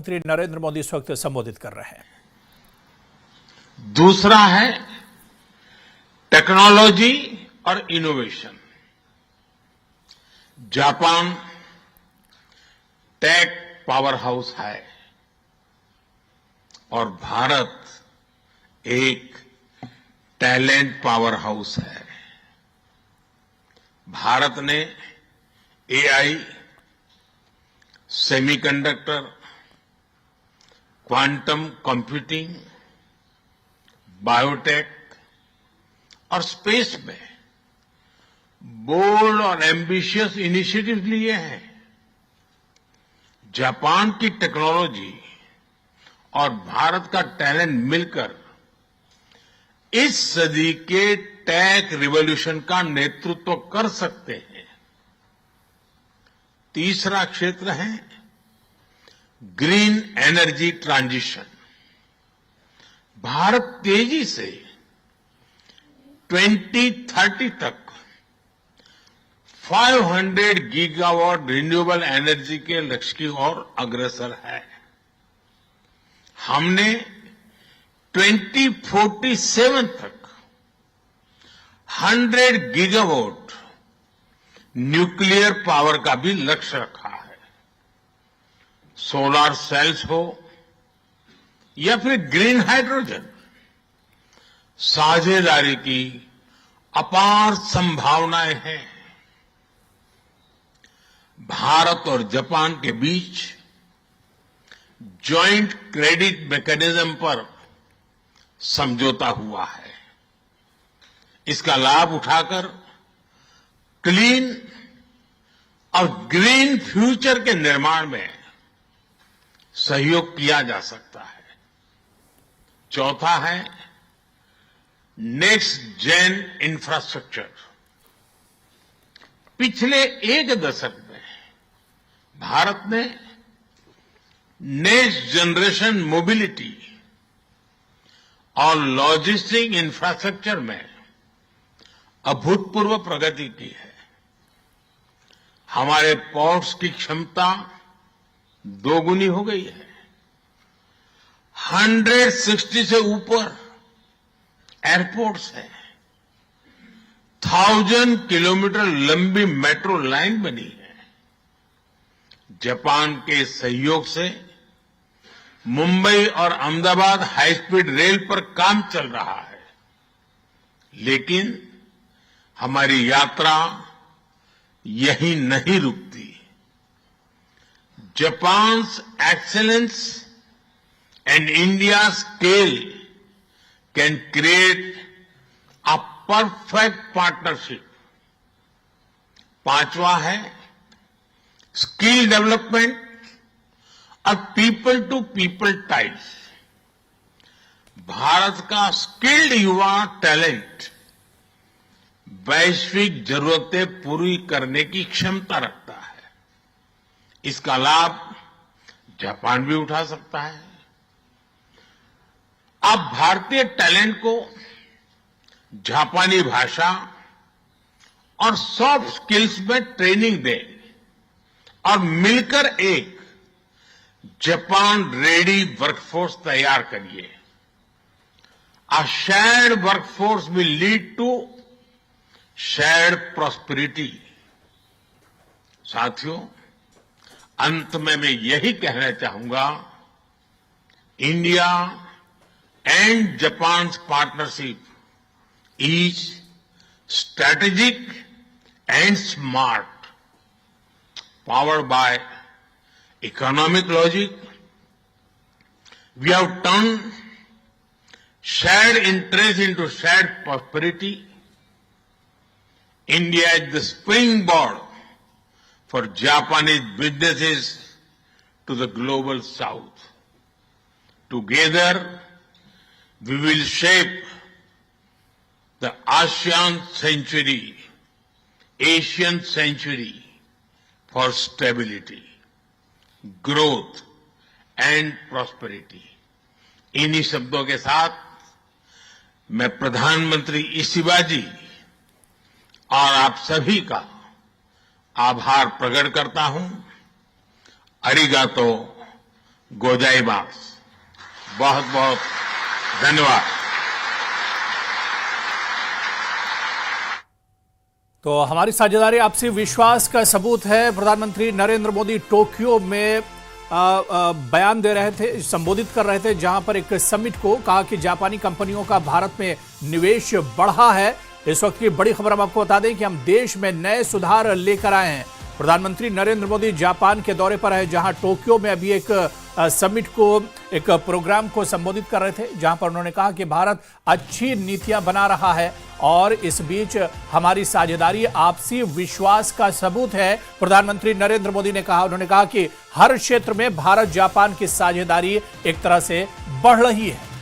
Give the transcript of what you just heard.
प्रधानमंत्री नरेंद्र मोदी इस वक्त संबोधित कर रहे हैं। दूसरा है टेक्नोलॉजी और innovation. Japan tech power house है और भारत एक टैलेंट पावर हाउस है। भारत ने AI, semiconductor, quantum computing, biotech और स्पेस में बोल्ड और एम्बिशियस इनिशिएटिव लिए हैं। जापान की टेक्नोलॉजी और भारत का टैलेंट मिलकर इस सदी के टेक रिवॉल्यूशन का नेतृत्व कर सकते हैं। तीसरा क्षेत्र है ग्रीन एनर्जी ट्रांजिशन। भारत तेजी से 2030 तक 500 गीगावाट रिन्यूएबल एनर्जी के लक्ष्य की ओर अग्रसर है। हमने 2047 तक 100 गीगावाट न्यूक्लियर पावर का भी लक्ष्य रखा है। सोलर सेल्स हो या फिर ग्रीन हाइड्रोजन, साझेदारी की अपार संभावनाएं हैं। भारत और जापान के बीच जॉइंट क्रेडिट मैकेनिज्म पर समझौता हुआ है। इसका लाभ उठाकर क्लीन और ग्रीन फ्यूचर के निर्माण में सहयोग किया जा सकता है। चौथा है नेक्स्ट जेन इंफ्रास्ट्रक्चर। पिछले एक दशक में भारत ने नेक्स्ट जनरेशन मोबिलिटी और लॉजिस्टिक इंफ्रास्ट्रक्चर में अभूतपूर्व प्रगति की है। हमारे पोर्ट्स की क्षमता दोगुनी हो गई है। 160 से ऊपर एयरपोर्ट्स हैं। 1000 किलोमीटर लंबी मेट्रो लाइन बनी है। जापान के सहयोग से मुंबई और अहमदाबाद हाई स्पीड रेल पर काम चल रहा है। लेकिन हमारी यात्रा यहीं नहीं रुकती। Japan's excellence and India scale can create a perfect partnership. पांचवा है स्किल डेवलपमेंट और people to people ties. Bharat का स्किल्ड युवा टैलेंट वैश्विक जरूरतें पूरी करने की क्षमता रखता है। इसका लाभ जापान भी उठा सकता है। आप भारतीय टैलेंट को जापानी भाषा और सॉफ्ट स्किल्स में ट्रेनिंग दें और मिलकर एक जापान रेडी वर्कफोर्स तैयार करिए। A shared workforce will lead to shared prosperity। साथियों, अंत में मैं यही कहना चाहूंगा, India and Japan's partnership is strategic and smart, powered by economic logic. We have turned shared interest into shared prosperity. India is the springboard for Japanese businesses to the global south. Together, we will shape the ASEAN century, Asian century for stability, growth and prosperity। इन्हीं शब्दों के साथ मैं प्रधानमंत्री Ishiba जी और आप सभी का आभार प्रकट करता हूं। अरिगातो गोजाइमास। बहुत बहुत धन्यवाद। तो हमारी साझेदारी आपसी विश्वास का सबूत है। प्रधानमंत्री नरेंद्र मोदी टोक्यो में बयान दे रहे थे, संबोधित कर रहे थे, जहां पर एक समिट को कहा कि जापानी कंपनियों का भारत में निवेश बढ़ा है। इस वक्त की बड़ी खबर हम आपको बता दें कि हम देश में नए सुधार लेकर आए हैं। प्रधानमंत्री नरेंद्र मोदी जापान के दौरे पर है, जहां टोक्यो में अभी एक समिट को, एक प्रोग्राम को संबोधित कर रहे थे, जहां पर उन्होंने कहा कि भारत अच्छी नीतियां बना रहा है और इस बीच हमारी साझेदारी आपसी विश्वास का सबूत है। प्रधानमंत्री नरेंद्र मोदी ने कहा, उन्होंने कहा कि हर क्षेत्र में भारत जापान की साझेदारी एक तरह से बढ़ रही है।